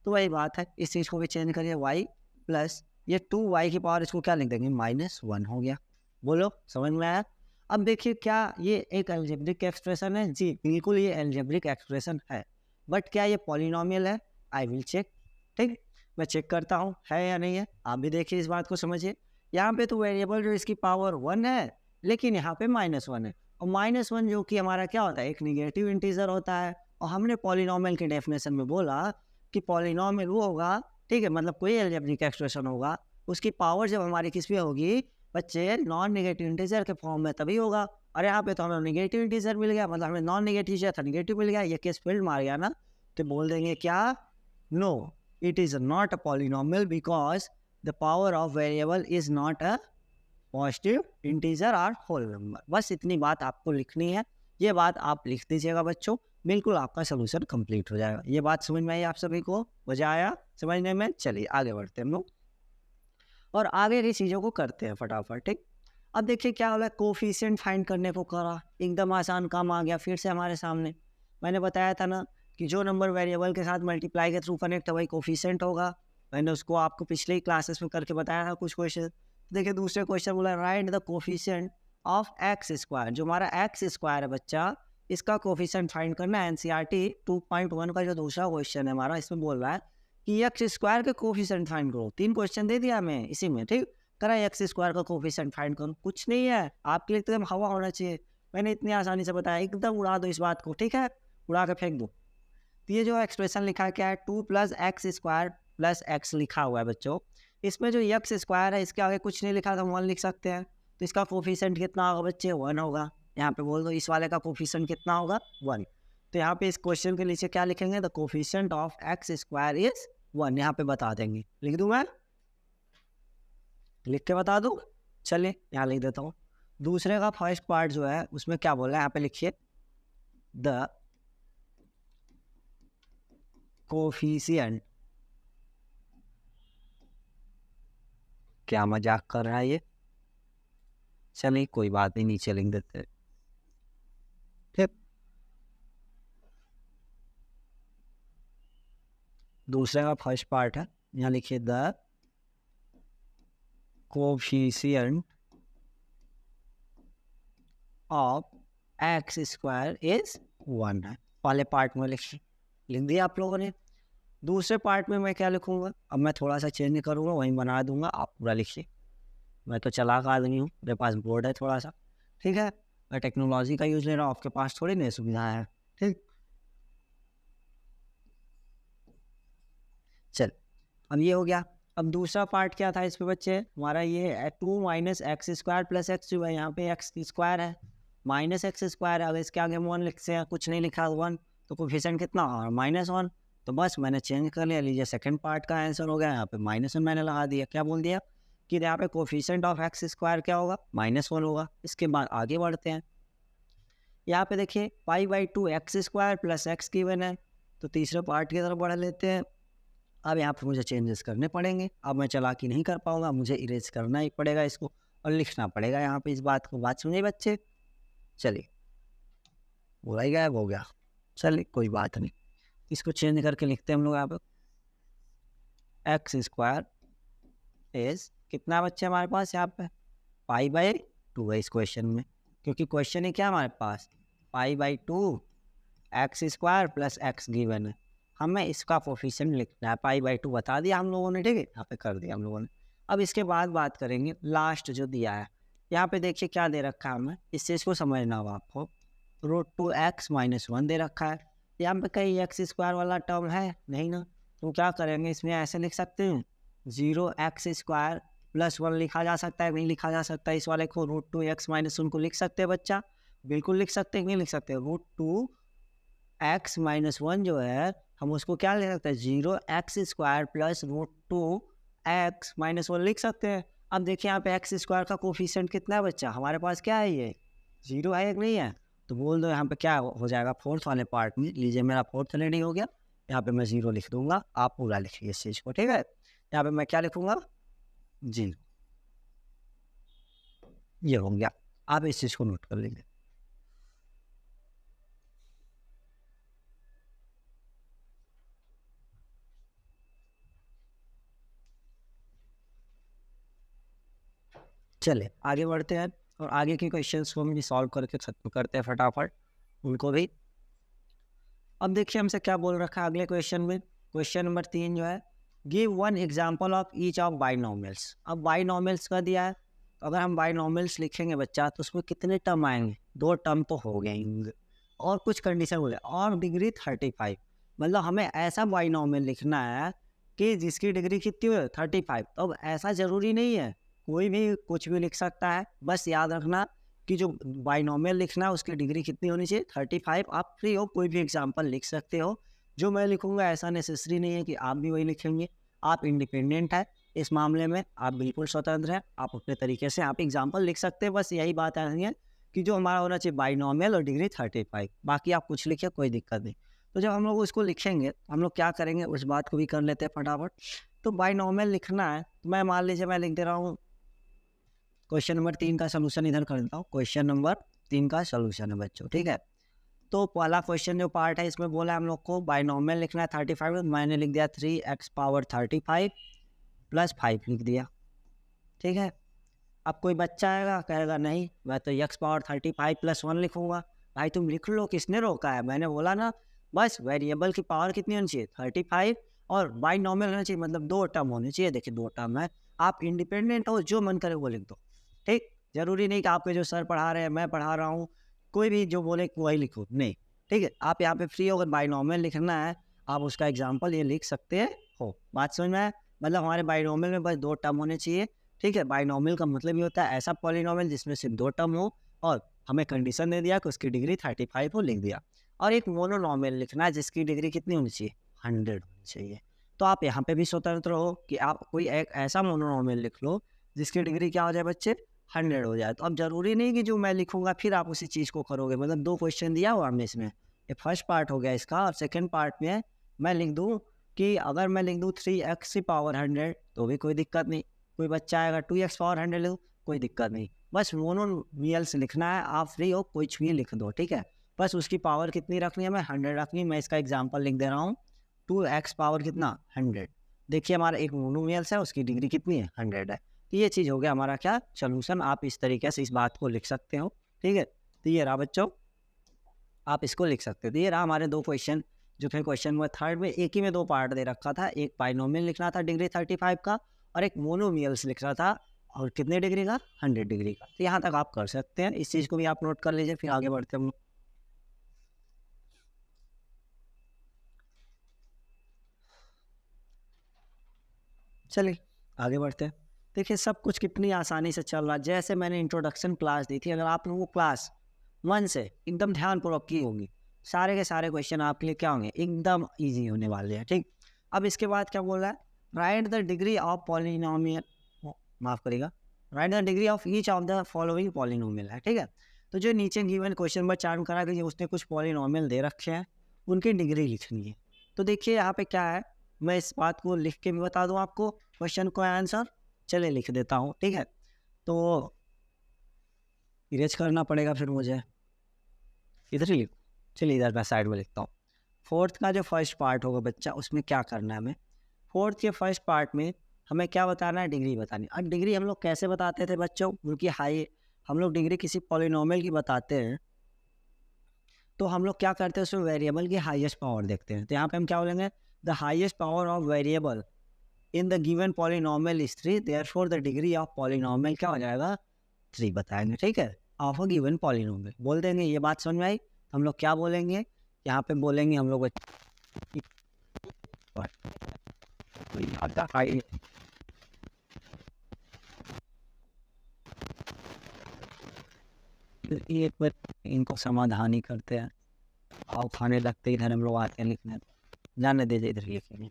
तो वही बात है, इस चीज़ को भी चेंज करिए, y प्लस ये 2y की पावर, इसको क्या लिख देंगे? -1 हो गया। बोलो समझ में आया? अब देखिए क्या ये एक अलजेब्रिक एक्सप्रेशन है? जी बिल्कुल ये अलजेब्रिक एक्सप्रेशन है, बट क्या ये पॉलिनोमियल है? I will check. ठीक, मैं चेक करता हूँ है या नहीं है। आप भी देखिए इस बात को समझिए। यहाँ पे तो वेरिएबल जो इसकी पावर 1 है, लेकिन यहाँ पे -1 है, और -1 जो कि हमारा क्या होता है? एक निगेटिव इंटीजर होता है। और हमने पॉलिनोमियल के डेफिनेशन में बोला कि पॉलिनोमियल वो होगा, ठीक है, मतलब कोई अलजेब्रिक एक्सप्रेशन होगा, उसकी पावर जब हमारी किस में होगी बच्चे? नॉन नेगेटिव इंटीजर के फॉर्म में, तभी होगा। और यहाँ पे तो हमें नेगेटिव इंटीजर मिल गया, मतलब हमें नॉन नेगेटिव चाहिए था, नेगेटिव मिल गया, ये केस फील्ड मार गया ना। तो बोल देंगे क्या? No, it is not a polynomial because the power of variable is not a positive integer or whole number। बस इतनी बात आपको लिखनी है, ये बात आप लिख दीजिएगा बच्चों, बिल्कुल आपका सोल्यूशन कंप्लीट हो जाएगा। ये बात समझ में आई आप सभी को? मजा आया समझने में? चलिए आगे बढ़ते हैं हम लोग और आगे की चीज़ों को करते हैं फटाफट। ठीक, अब देखिए क्या हो रहा है, कोफिशिएंट फाइंड करने को करा, एकदम आसान काम आ गया फिर से हमारे सामने। मैंने बताया था ना कि जो नंबर वेरिएबल के साथ मल्टीप्लाई के थ्रू कनेक्ट है वही कोफिशिएंट होगा। मैंने उसको आपको पिछले ही क्लासेस में करके बताया था कुछ क्वेश्चन। देखिए दूसरे क्वेश्चन बोला right the coefficient of x square. जो हमारा एक्स स्क्वायर है बच्चा, इसका कोफिशिएंट फाइंड करना है। एनसीईआरटी 2.1 का जो दूसरा क्वेश्चन है हमारा, इसमें बोल रहा है कि एक्स स्क्वायर के कोफिशिएंट फाइंड करो। 3 क्वेश्चन दे दिया हमें इसी में, ठीक, करा एक्स स्क्वायर का कोफिशिएंट फाइंड करो। कुछ नहीं है, आपके लिए एकदम हवा होना चाहिए। मैंने इतनी आसानी से बताया, एकदम उड़ा दो इस बात को, ठीक है, उड़ा के फेंक दो। तो ये जो एक्सप्रेशन लिखा है क्या है? 2 + x² + x लिखा हुआ है बच्चों। इसमें जो एक्स स्क्वायर है इसके आगे कुछ नहीं लिखा था, 1 लिख सकते हैं। तो इसका कोफिशिएंट कितना होगा बच्चे? 1 होगा। यहाँ पे बोल दो इस वाले का कोफिशिएंट कितना होगा? 1। तो यहाँ पे इस क्वेश्चन के नीचे क्या लिखेंगे? The coefficient of x² is 1। यहाँ पे बता देंगे, लिख दूँ मैं? लिख के बता दूँ? चलिए यहाँ लिख देता हूँ। दूसरे का फर्स्ट पार्ट जो है उसमें क्या बोला है, यहाँ पे लिखिए द कोफिशिएंट। क्या मजाक कर रहा है ये? चलिए कोई बात नहीं, नीचे लिख देते हैं। ठीक, दूसरे का फर्स्ट पार्ट है, यहाँ लिखिए the coefficient of x² is 1 है। पहले पार्ट में लिख दिया आप लोगों ने। दूसरे पार्ट में मैं क्या लिखूंगा? अब मैं थोड़ा सा चेंज करूंगा, वहीं बना दूंगा, आप पूरा लिखिए। मैं तो चालाक आदमी हूँ, मेरे पास बोर्ड है थोड़ा सा, ठीक है, मैं टेक्नोलॉजी का यूज़ ले रहा हूँ, आपके पास थोड़ी नई सुविधा है। ठीक, चल अब ये हो गया। अब दूसरा पार्ट क्या था इस पे बच्चे हमारा? ये है 2 - x² + x³ है। यहाँ पे x² है, -x² है। अगर इसके आगे 1 लिखते हैं, कुछ नहीं लिखा 1, तो कोफिशिएंट कितना होगा? -1। तो बस मैंने चेंज कर लिया। लीजिए सेकंड पार्ट का आंसर हो गया, यहाँ पे -1 मैंने लगा दिया। क्या बोल दिया कि यहाँ पे कोफिशिएंट ऑफ x² क्या होगा? -1 होगा। इसके बाद आगे बढ़ते हैं। यहाँ पे देखिए π/2 x² + x गिवन है, तो तीसरे पार्ट की तरफ बढ़ लेते हैं। अब यहाँ पे मुझे चेंजेस करने पड़ेंगे। अब मैं चालाकी नहीं कर पाऊंगा, मुझे इरेज करना ही पड़ेगा इसको और लिखना पड़ेगा यहाँ पे इस बात को। बात समझे बच्चे? चलिए, बोला ही गायब हो गया। चलिए कोई बात नहीं, इसको चेंज करके लिखते हैं हम लोग। यहाँ पे x² इज कितना बच्चे हमारे पास? यहाँ पे π/2 है इस क्वेश्चन में, क्योंकि क्वेश्चन है क्या हमारे पास? π/2 x² + x गिवन है। हमें इसका कोफिशिएंट लिखना है। π/2 बता दिया हम लोगों ने, ठीक है, यहाँ पे कर दिया हम लोगों ने। अब इसके बाद बात करेंगे लास्ट जो दिया है। यहाँ पे देखिए क्या दे रखा है हमें, इस चीज़ को समझना होगा आपको। √2x - 1 दे रखा है। यहाँ पे कहीं x² वाला टर्म है नहीं ना, तो क्या करेंगे? इसमें ऐसे लिख सकते हैं 0x² + 1 लिखा जा सकता है, नहीं लिखा जा सकता है? इस वाले को √2x - 1 को लिख सकते हैं बच्चा? बिल्कुल लिख सकते हैं, नहीं लिख सकते? √2x - 1 जो है हम उसको क्या लिख सकते हैं? 0x² + √2x - 1 लिख सकते हैं। अब देखिए यहाँ पे x² का कोफिशिएंट कितना है बच्चा? हमारे पास क्या है? ये 0 है, एक नहीं है? तो बोल दो यहाँ पे क्या हो जाएगा फोर्थ वाले पार्ट में। लीजिए मेरा फोर्थ रेडी हो गया, यहाँ पे मैं 0 लिख दूंगा, आप पूरा लिखिए इस चीज़ को, ठीक है। यहाँ पे मैं क्या लिखूंगा? 0। ये हो गया, आप इस चीज़ को नोट कर लीजिए। चलिए आगे बढ़ते हैं और आगे के क्वेश्चंस को हम भी सॉल्व करके खत्म करते हैं फटाफट उनको भी। अब देखिए हमसे क्या बोल रखा है अगले क्वेश्चन में, क्वेश्चन नंबर 3 जो है, give one example of each of binomials. अब बाइनॉमियल्स का दिया है, तो अगर हम बाइनॉमियल्स लिखेंगे बच्चा तो उसमें कितने टर्म आएंगे, 2 टर्म तो हो गए होंगे और कुछ कंडीशन बोले और डिग्री 35, मतलब हमें ऐसा बाइनॉमियल लिखना है कि जिसकी डिग्री कितनी हो 35। तो अब ऐसा ज़रूरी नहीं है, कोई भी कुछ भी लिख सकता है, बस याद रखना कि जो बाइनोमियल लिखना है उसकी डिग्री कितनी होनी चाहिए 35। आप फ्री हो, कोई भी एग्जांपल लिख सकते हो, जो मैं लिखूंगा ऐसा नेसेसरी नहीं है कि आप भी वही लिखेंगे। आप इंडिपेंडेंट है इस मामले में, आप बिल्कुल स्वतंत्र हैं, आप अपने तरीके से आप एग्जांपल लिख सकते हैं। बस यही बात आ रही है कि जो हमारा होना चाहिए बाइनोमियल और डिग्री 35, बाकी आप कुछ लिखिए कोई दिक्कत नहीं। तो जब हम लोग उसको लिखेंगे हम लोग क्या करेंगे उस बात को भी कर लेते हैं फटाफट। तो बाइनोमियल लिखना है तो मैं मान लीजिए मैं लिख दे रहा हूँ क्वेश्चन नंबर 3 का सोल्यूशन इधर कर देता हूँ, क्वेश्चन नंबर 3 का सोल्यूशन है बच्चों, ठीक है। तो पहला क्वेश्चन जो पार्ट है इसमें बोला है हम लोग को बाइनोमियल लिखना है 35, मैंने लिख दिया 3x पावर 35 प्लस 5 लिख दिया, ठीक है। अब कोई बच्चा आएगा कहेगा नहीं मैं तो x पावर 35 प्लस 1 लिखूंगा। भाई तुम लिख लो, किसने रोका है, मैंने बोला ना बस वेरिएबल की पावर कितनी होनी चाहिए 35 और बाइनोमियल होना चाहिए, मतलब 2 टर्म होने चाहिए। देखिए 2 टर्म है, आप इंडिपेंडेंट हो, जो मन करे वो लिख दो, ठीक। जरूरी नहीं कि आपके जो सर पढ़ा रहे हैं मैं पढ़ा रहा हूँ, कोई भी जो बोले वही लिखो, नहीं, ठीक है। आप यहाँ पे फ्री हो, अगर बाइनोमियल लिखना है आप उसका एग्जाम्पल ये लिख सकते हो। बात समझ में आया, मतलब हमारे बाइनोमियल में बस 2 टर्म होने चाहिए, ठीक है। बाइनोमियल का मतलब ये होता है ऐसा पॉलिनोमियल जिसमें सिर्फ 2 टर्म हो और हमें कंडीशन दे दिया कि उसकी डिग्री 35 हो, लिख दिया। और एक मोनोनोमियल लिखना है जिसकी डिग्री कितनी होनी चाहिए 100 होनी चाहिए। तो आप यहाँ पे भी स्वतंत्र हो कि आप कोई एक ऐसा मोनोनोमियल लिख लो जिसकी डिग्री क्या हो जाए बच्चे 100 हो जाए। तो अब जरूरी नहीं कि जो मैं लिखूंगा फिर आप उसी चीज़ को करोगे, मतलब 2 क्वेश्चन दिया हुआ हमने इसमें, ये फर्स्ट पार्ट हो गया इसका, और सेकेंड पार्ट में मैं लिख दूँ कि अगर मैं लिख दूँ 3x की पावर 100 तो भी कोई दिक्कत नहीं, कोई बच्चा आएगा 2x पावर 100 लिखो कोई दिक्कत नहीं, बस मोनोमियल्स लिखना है, आप फ्री हो कुछ भी लिख दो, ठीक है। बस उसकी पावर कितनी रखनी है, मैं 100 रखनी है। मैं इसका एग्जांपल लिख दे रहा हूँ 2x पावर कितना 100। देखिए हमारा एक मोनोमियल्स है उसकी डिग्री कितनी है 100 है। तो ये चीज़ हो गया हमारा क्या सोल्यूशन, आप इस तरीके से इस बात को लिख सकते हो, ठीक है। तो ये रहा बच्चों, आप इसको लिख सकते हो। तो ये रहा हमारे 2 क्वेश्चन, जो फिर क्वेश्चन नंबर 3 में एक ही में 2 पार्ट दे रखा था, एक बाइनोमियल लिखना था डिग्री 35 का और एक मोनोमियल्स लिख रहा था और कितने डिग्री का 100 डिग्री का। तो यहाँ तक आप कर सकते हैं, इस चीज़ को भी आप नोट कर लीजिए, फिर आगे बढ़ते हम। चलिए आगे बढ़ते हैं। देखिए सब कुछ कितनी आसानी से चल रहा है, जैसे मैंने इंट्रोडक्शन क्लास दी थी, अगर आप लोगों को क्लास 1 से एकदम ध्यानपूर्वक की होगी, सारे के सारे क्वेश्चन आपके लिए क्या होंगे एकदम इजी होने वाले हैं, ठीक। अब इसके बाद क्या बोल रहा है, right the degree of polynomial, माफ करिएगा, right the degree of each of the following polynomial है, ठीक है। तो जो नीचे गिवन क्वेश्चन नंबर 4 में करा कि उसने कुछ पॉलिनोमियल दे रखे हैं उनकी डिग्री लिखनी है। तो देखिए यहाँ पे क्या है, मैं इस बात को लिख के भी बता दूं आपको क्वेश्चन को आंसर, चले लिख देता हूँ, ठीक है। तो इरेज करना पड़ेगा फिर मुझे, इधर ही लिखो, चलिए इधर मैं साइड में लिखता हूँ। 4th का जो फर्स्ट पार्ट होगा बच्चा उसमें क्या करना है हमें, 4th के फर्स्ट पार्ट में हमें क्या बताना है, डिग्री बतानी। और डिग्री हम लोग कैसे बताते थे बच्चों, उनकी हाई, हम लोग डिग्री किसी पॉलिनोमियल की बताते हैं तो हम लोग क्या करते हैं उसमें वेरिएबल की हाईएस्ट पावर देखते हैं। तो यहाँ पे हम क्या बोलेंगे, the highest power of variable in the given polynomial is 3, therefore the degree of polynomial क्या हो जाएगा 3 बताएंगे, ठीक है, ऑफ अ गिवन पॉलिनोमियल बोल देंगे। ये बात समझ में आई, हम लोग क्या बोलेंगे यहाँ पे, बोलेंगे हम लोग एक बार इनको समाधान ही करते हैं, आओ खाने लगते इधर हम लोग आते हैं लिखने, जाने दीजिए इधर लिखेंगे।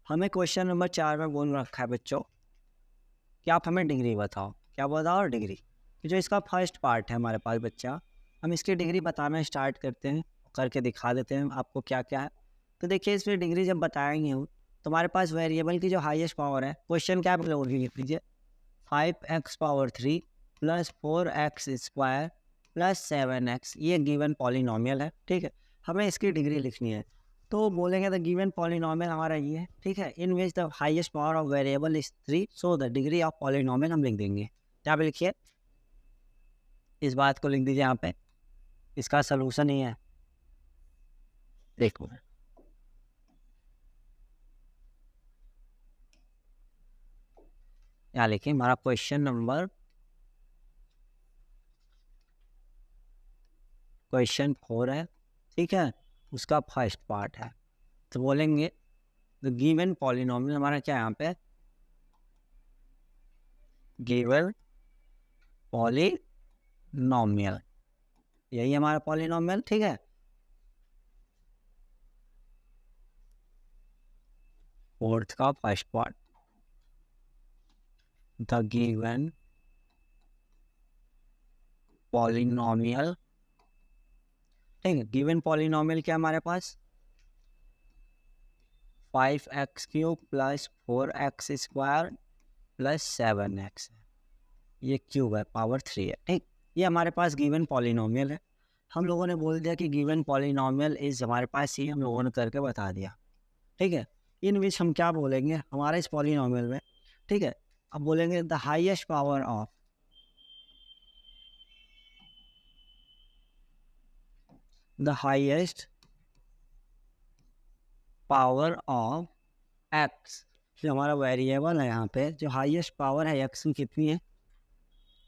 हमें क्वेश्चन नंबर 4 में बोल रखा है बच्चों कि आप हमें डिग्री बताओ, क्या बताओ डिग्री। जो इसका फर्स्ट पार्ट है हमारे पास बच्चा, हम इसकी डिग्री बताना स्टार्ट करते हैं। करके दिखा देते हैं आपको क्या क्या है। तो देखिए इसमें डिग्री जब बताएंगे हम, तो हमारे पास वेरिएबल की जो हाईएस्ट पावर है, क्वेश्चन क्या है लिख लीजिए, 5x⁻³ plus 4x² plus 7x, ये गिवन पॉलिनोमियल है, ठीक है। हमें इसकी डिग्री लिखनी है, तो बोलेंगे द गिवन पॉलिनोमियल हमारा ये है, ठीक है, in which the highest power of variable is 3, so the degree of polynomial हम लिख देंगे। क्या पे लिखिए, इस बात को लिख दीजिए यहाँ पे, इसका सलूशन ही है, देखो यहाँ लिखिए हमारा क्वेश्चन 4 है, ठीक है, उसका फर्स्ट पार्ट है। तो बोलेंगे द गिवन पॉलिनोमियल हमारा क्या है यहाँ पे, गिवन पॉलिनोमियल, यही हमारा पॉलिनोमियल, ठीक है। फोर्थ का first part, the given polynomial, ठीक है। गिवन पॉलिनोमियल क्या हमारे पास 5x³ plus 4x² plus 7x है, ये क्यूब है, पावर 3 है, ठीक। ये हमारे पास गिवन पॉलिनोमियल है। हम लोगों ने बोल दिया कि गिवन पॉलिनोमियल इज हमारे पास ही हम लोगों ने करके बता दिया, ठीक है। इन विच हम क्या बोलेंगे हमारे इस पॉलिनोमियल में, ठीक है। अब बोलेंगे the highest power of x, जो हमारा वेरिएबल है यहाँ पे, जो हाईएस्ट पावर है x की कितनी है,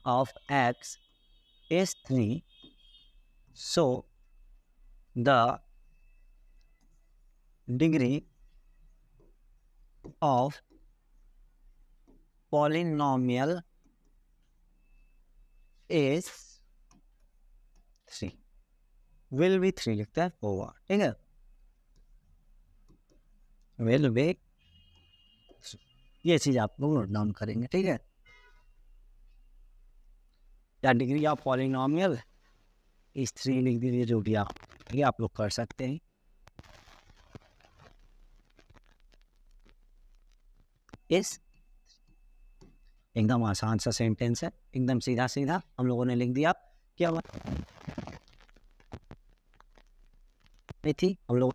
of x is 3, so the degree of polynomial is 3, will be 3 लिखता है होगा, ठीक है, will be 3, ये चीज आप लोग नोट डाउन करेंगे, ठीक है। या डिग्री ऑफ पॉलिनोमियल इस 3 लिख दीजिए, जो भी आप लोग कर सकते हैं। इस एकदम आसान सा सेंटेंस है, एकदम सीधा सीधा हम लोगों ने लिख दिया। क्या हुआ थी हम लोग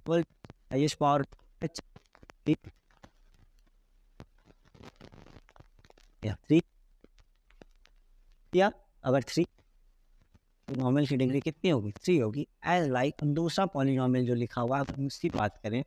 हाईएस्ट पावर 3, या अगर 3 पॉलिनोमियल की डिग्री कितनी होगी, 3 होगी। एज लाइक दूसरा पॉलिनोमियल जो लिखा हुआ है, हम उसकी बात करें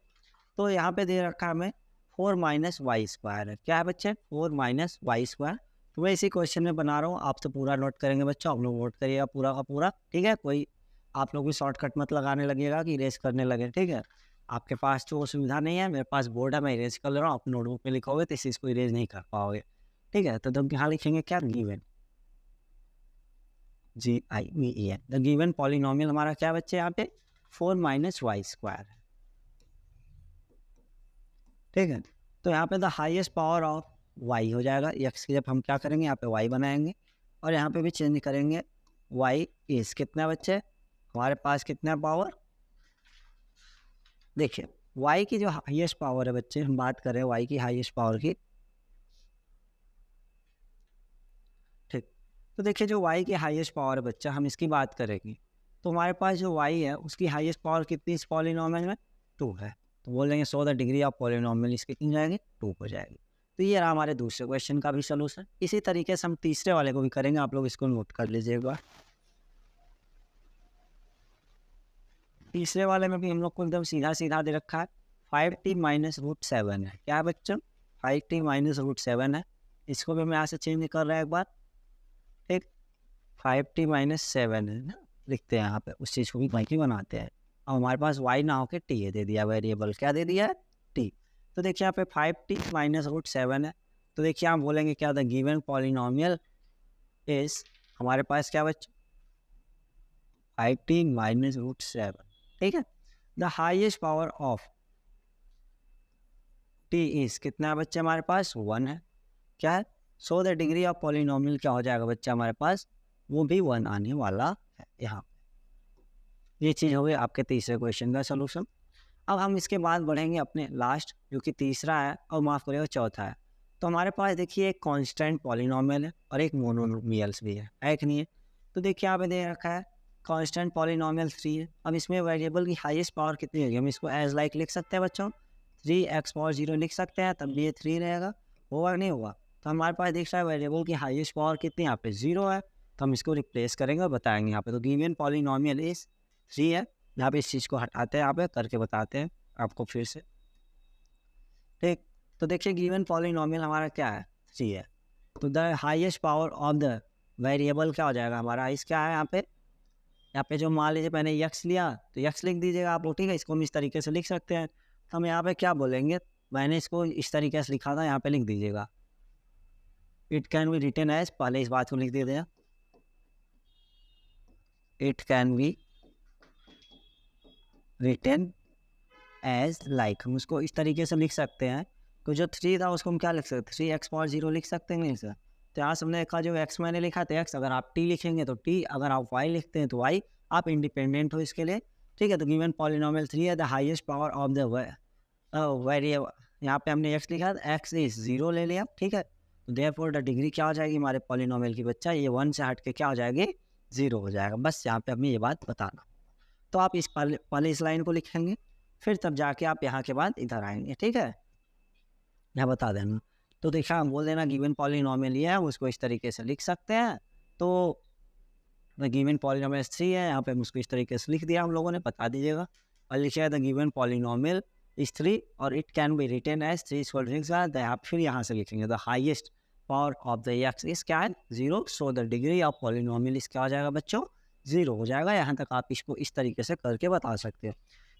तो यहाँ पे दे रखा है हमें 4 - y² है। क्या है बच्चे, 4 - y²। तो मैं इसी क्वेश्चन में बना रहा हूँ, आप तो पूरा नोट करेंगे बच्चों, आप लोग नोट करिएगा पूरा का पूरा, ठीक है। कोई आप लोग भी शॉर्टकट मत लगाने लगेगा कि इरेज करने लगे, ठीक है। आपके पास तो वो सुविधा नहीं है, मेरे पास बोर्ड है, मैं इरेज कर ले रहा हूँ, आप नोटबुक में लिखोगे तो इस चीज़ को इरेज नहीं कर पाओगे, ठीक है। तो तुम यहाँ लिखेंगे क्या, given, GIVEN, the given polynomial हमारा क्या बच्चे यहाँ पे 4 - y² है, ठीक है। तो यहाँ पे the highest power of y हो जाएगा, x की जब हम क्या करेंगे यहाँ पे y बनाएंगे, और यहाँ पे भी चेंज करेंगे, y इज कितना बच्चे हमारे पास कितना पावर, देखिए y की जो हाईएस्ट पावर है बच्चे, हम बात करें y की हाईएस्ट पावर की, ठीक। तो देखिए जो y की हाईएस्ट पावर है बच्चा, हम इसकी बात करेंगे तो हमारे पास जो y है उसकी हाईएस्ट पावर कितनी इस पॉलिनोमियल में 2 है। तो बोल देंगे सो द डिग्री ऑफ पॉलिनोमियल इसकी कितनी जाएगी, 2 हो जाएगी। तो ये रहा हमारे दूसरे क्वेश्चन का भी सलूशन। इसी तरीके से हम तीसरे वाले को भी करेंगे, आप लोग इसको नोट कर लीजिएगा। तीसरे वाले में भी हम लोग को एकदम सीधा सीधा दे रखा है, 5t - √7 है। क्या है बच्चों, 5t - √7 है। इसको भी हम यहाँ से चेंज कर रहे हैं एक बार, ठीक। 5t - 7 है ना, लिखते हैं यहाँ पे, उस चीज़ को भी वहीं बनाते हैं। अब हमारे पास y ना होकर t दे दिया, वेरिएबल क्या दे दिया है, t। तो देखिए यहाँ पे 5t - √7 है। तो देखिए हम बोलेंगे क्या, द गिवन पॉलिनोमियल इज हमारे पास क्या बच्चों 5t - √7, ठीक है। The highest power of t is कितना है बच्चे हमारे पास 1 है, क्या है। सो द डिग्री ऑफ पॉलिनोमियल क्या हो जाएगा बच्चा हमारे पास, वो भी 1 आने वाला है यहाँ। ये चीज़ हो गई आपके तीसरे क्वेश्चन का सोल्यूशन। अब हम इसके बाद बढ़ेंगे अपने लास्ट, जो कि तीसरा है और माफ़ करिएगा चौथा है। तो हमारे पास देखिए एक कांस्टेंट पॉलिनोमियल है और एक मोनोमियल्स भी है कि नहीं है? तो देखिए यहाँ पे दे रखा है कांस्टेंट पॉलिनोमियल 3 है। अब इसमें वेरिएबल की हाईएस्ट पावर कितनी होगी? हम इसको एज लाइक लिख सकते हैं बच्चों, 3x पावर 0 लिख सकते हैं, तब भी ये 3 रहेगा। होगा कि नहीं होगा? तो हमारे पास देख रहा है वेरिएबल की हाईएस्ट पावर कितनी है? यहाँ पे 0 है, तो हम इसको रिप्लेस करेंगे और बताएंगे यहाँ पे। तो गिवन पॉलिनोमियल इज 3 है। यहाँ पे इस चीज़ को हटाते हैं, यहाँ पे करके बताते हैं आपको फिर से। ठीक, तो देखिए गिवन पॉलिनोमियल हमारा क्या है? 3 है। तो the highest power of the variable क्या हो जाएगा हमारा? इस क्या है यहाँ पे जो मान लीजिए मैंने यक्स लिया, तो यक्स लिख दीजिएगा आप लोग, ठीक है? इसको हम इस तरीके से लिख सकते हैं। तो हम यहाँ पे क्या बोलेंगे? मैंने इसको इस तरीके से लिखा था, यहाँ पे लिख दीजिएगा। It can be written as, पहले इस बात को लिख दीजिएगा, it can be written as like. हम उसको इस तरीके से लिख सकते हैं। तो जो 3 था उसको हम क्या लिख सकते हैं? 3x पावर 0 लिख सकते हैं नहीं सर? तो यहाँ से हमने देखा जो x मैंने लिखा था x, अगर आप t लिखेंगे तो t, अगर आप y लिखते हैं तो y, आप इंडिपेंडेंट हो इसके लिए, ठीक है? तो गिवन पॉलिनोमियल 3 है, the highest power of the variable, यहाँ पे हमने x लिखा था, x इज 0 ले लिया, ठीक है? तो देयरफॉर द डिग्री क्या हो जाएगी हमारे पॉलिनोमियल की बच्चा? ये 1 से हट के क्या हो जाएगी? 0 हो जाएगा। बस यहाँ पे हमें ये बात बताना। तो आप इस पहले इस लाइन को लिखेंगे, फिर तब जाके आप यहाँ के बाद इधर आएंगे, ठीक है? यहाँ बता देना। तो देखा, हम बोल देना गिवन पॉलिनोमियल ये है, उसको इस तरीके से लिख सकते हैं। तो द गिवन पॉलिनोमियल 3 है, यहाँ पे हम उसको इस तरीके से लिख दिया हम लोगों ने, बता दीजिएगा। और लिखिएगा द गिवन पॉलिनोमियल इज 3 और it can be written as 3 equal to 6। आप फिर यहाँ से लिखेंगे the highest power of the x is क्या है? 0। So the degree of polynomial is क्या हो जाएगा बच्चों? 0 हो जाएगा। यहाँ तक आप इसको इस तरीके से करके बता सकते हो।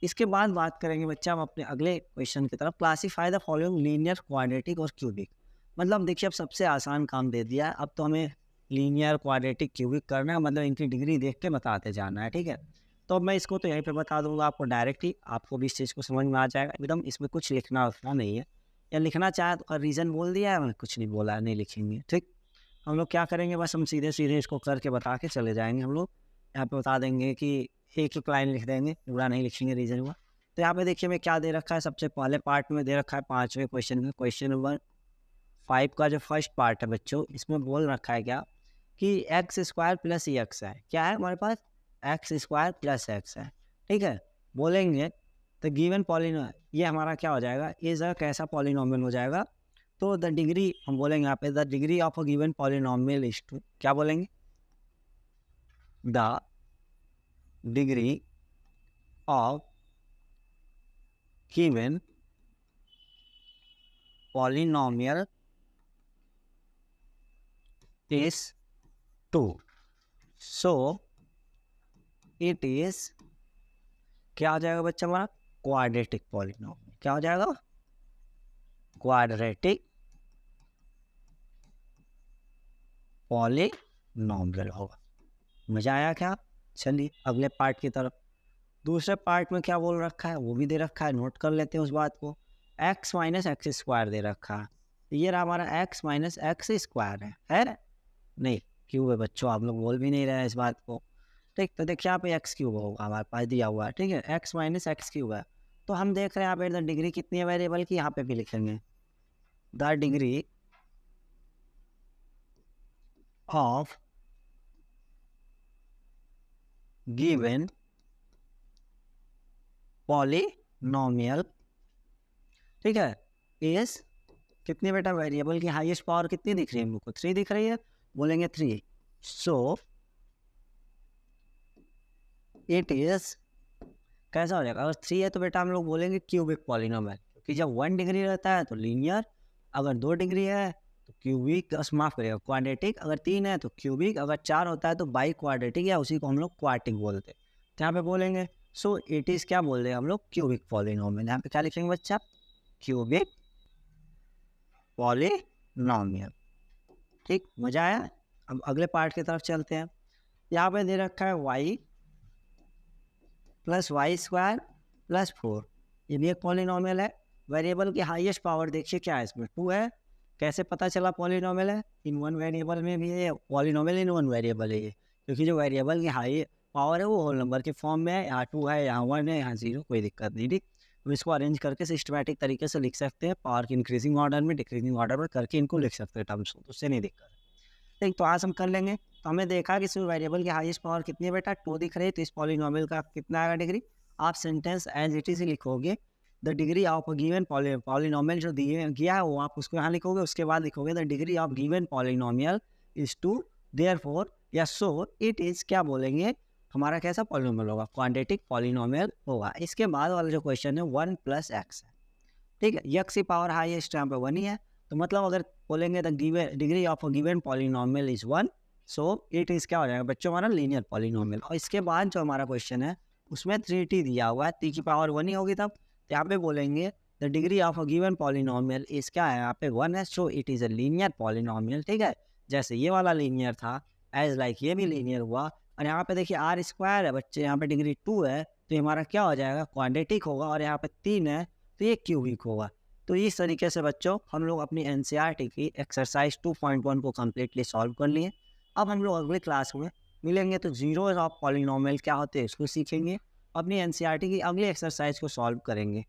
इसके बाद बात करेंगे बच्चा हम अपने अगले क्वेश्चन की तरफ। Classify the following linear, quadratic और क्यूबिक। मतलब देखिए अब सबसे आसान काम दे दिया है, अब तो हमें लीनियर, क्वाड्रेटिक, क्यूबिक करना है, मतलब इनकी डिग्री देख के बताते जाना है, ठीक है? तो अब मैं इसको तो यहीं पे बता दूंगा आपको डायरेक्ट ही, आपको भी इस चीज़ को समझ में आ जाएगा एकदम। इसमें कुछ लिखना उतना नहीं है, या लिखना चाहे तो रीज़न बोल दिया है, मैंने कुछ नहीं बोला है, नहीं लिखेंगे, ठीक? हम लोग क्या करेंगे, बस हम सीधे सीधे इसको करके बता के चले जाएंगे। हम लोग यहाँ पे बता देंगे कि एक एक लाइन लिख देंगे, पूरा नहीं लिखेंगे, रीजन हुआ। तो यहाँ पे देखिए मैं क्या दे रखा है, सबसे पहले पार्ट में दे रखा है 5वें क्वेश्चन में, क्वेश्चन नंबर 5 का जो फर्स्ट पार्ट है बच्चों, इसमें बोल रखा है क्या कि एक्स स्क्वायर प्लस एक्स है। क्या है हमारे पास? एक्स स्क्वायर प्लस एक्स है, ठीक है? बोलेंगे तो गिवन पॉलिनोमियल ये हमारा क्या हो जाएगा? इज अ कैसा पॉलिनोमियल हो जाएगा? तो द डिग्री, हम बोलेंगे यहाँ पे the degree of a given polynomial is 2। क्या बोलेंगे? The degree of given polynomial is 2, so it is क्या हो जाएगा बच्चा हमारा? Quadratic polynomial. क्या हो जाएगा? क्वाड्रेटिक पॉलिनोमियल होगा। मजा आया क्या? चलिए अगले पार्ट की तरफ। दूसरे पार्ट में क्या बोल रखा है वो भी दे रखा है, नोट कर लेते हैं उस बात को। x माइनस एक्स स्क्वायर दे रखा है, ये रहा हमारा x माइनस एक्स स्क्वायर है नहीं? क्यों है बच्चों, आप लोग बोल भी नहीं रहे हैं इस बात को, ठीक? तो देखिए यहाँ पे एक्स क्यूब होगा हमारे पास दिया हुआ है, ठीक है? एक्स माइनस एक्स क्यूब है। तो हम देख रहे हैं यहाँ पे द डिग्री कितनी है वेरिएबल की, यहाँ पे भी लिखेंगे the degree of given polynomial, ठीक है? इज कितनी बेटा? वेरिएबल की हाईएस्ट पावर कितनी दिख रही है हमको? 3 दिख रही है, बोलेंगे 3। सो इट इज कैसा हो जाएगा? अगर 3 है तो बेटा हम लोग बोलेंगे क्यूबिक पॉलिनोमियल, क्योंकि जब 1 डिग्री रहता है तो लीनियर, अगर 2 डिग्री है तो क्यूबिक, माफ करिएगा क्वाड्रेटिक, अगर 3 है तो क्यूबिक, अगर 4 होता है तो बाई क्वाड्रेटिक, या उसी को हम लोग क्वार्टिक बोलते हैं। तो यहाँ पे बोलेंगे सो इट इज क्या बोल रहे हैं हम लोग? Cubic polynomial. यहाँ पे क्या लिखेंगे बच्चा? क्यूबिक पॉलिनोमियल, ठीक? मजा आया? अब अगले पार्ट की तरफ चलते हैं। यहाँ पे दे रखा है y plus y square plus 4, ये भी एक पॉलिनोमियल है। वेरिएबल की हाईएस्ट पावर देखिए क्या है इसमें? 2 है। कैसे पता चला पॉलिनोमियल है? इन वन वेरिएबल में भी है, पॉलिनोमियल इन वन वेरिएबल है ये, क्योंकि जो वेरिएबल की हाई पावर है वो होल नंबर के फॉर्म में है, यहाँ 2 है, यहाँ 1 है, यहाँ 0, कोई दिक्कत नहीं, ठीक। हम इसको अरेंज करके सिस्टमैटिक तरीके से लिख सकते हैं, पावर की इंक्रीजिंग ऑर्डर में, डिक्रीजिंग ऑर्डर में करके इनको लिख सकते हैं टर्म्स को, तो उससे नहीं दिक्कत। ठीक, तो आज हम कर लेंगे। तो हमने देखा कि इसमें वेरिएबल की हाईएस्ट पावर कितनी है बेटा, 2 दिख रही है, तो इस पॉलिनोमियल का कितना आएगा डिग्री। आप सेंटेंस एज इट इज लिखोगे, the degree of a given polynomial जो दिए गया है वो आप उसको यहाँ लिखोगे, उसके बाद लिखोगे the degree of given polynomial is 2, therefore या सो इट इज, क्या बोलेंगे, हमारा कैसा पॉलिनोमियल होगा, क्वाड्रेटिक पॉलिनोमियल होगा। इसके बाद वाला जो क्वेश्चन है 1 + x है, ठीक है। यक्स की पावर हाईएस्ट यहाँ पे 1 ही है, तो मतलब अगर बोलेंगे the given degree of a given polynomial is 1, so it is क्या हो जाएगा बच्चों हमारा लीनियर पॉलिनोमियल। और इसके बाद जो हमारा क्वेश्चन है उसमें 3t दिया हुआ है, t की पावर 1 ही होगी तब, तो यहाँ पे बोलेंगे the degree of a given polynomial is क्या है, यहाँ पे 1 है, so it is a linear polynomial, ठीक है। जैसे ये वाला लीनियर था, एज लाइक ये भी लीनियर हुआ। और यहाँ पे देखिए r स्क्वायर है बच्चे, यहाँ पे डिग्री 2 है, तो ये हमारा क्या हो जाएगा, क्वाड्रेटिक होगा। और यहाँ पे 3 है, तो ये क्यूबिक होगा। तो इस तरीके से बच्चों हम लोग अपनी एनसीईआरटी की एक्सरसाइज 2.1 को कम्प्लीटली सॉल्व कर लिए। अब हम लोग अगली क्लास में मिलेंगे तो जीरोज ऑफ पॉलिनोमियल क्या होते हैं इसको सीखेंगे, अपनी एनसीईआरटी की अगली एक्सरसाइज को सॉल्व करेंगे।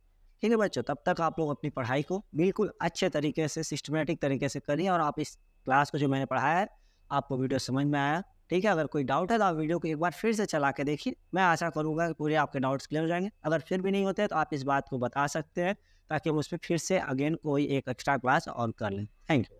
ठीक है बच्चों, तब तक आप लोग अपनी पढ़ाई को बिल्कुल अच्छे तरीके से सिस्टमेटिक तरीके से करिए। और आप इस क्लास को जो मैंने पढ़ाया है आपको वीडियो समझ में आया, ठीक है। अगर कोई डाउट है तो आप वीडियो को एक बार फिर से चला के देखिए, मैं आशा करूँगा कि पूरे आपके डाउट्स क्लियर हो जाएंगे। अगर फिर भी नहीं होते तो आप इस बात को बता सकते हैं, ताकि हम उस पर फिर से अगेन कोई एक एक्स्ट्रा क्लास और कर लें। Thank you.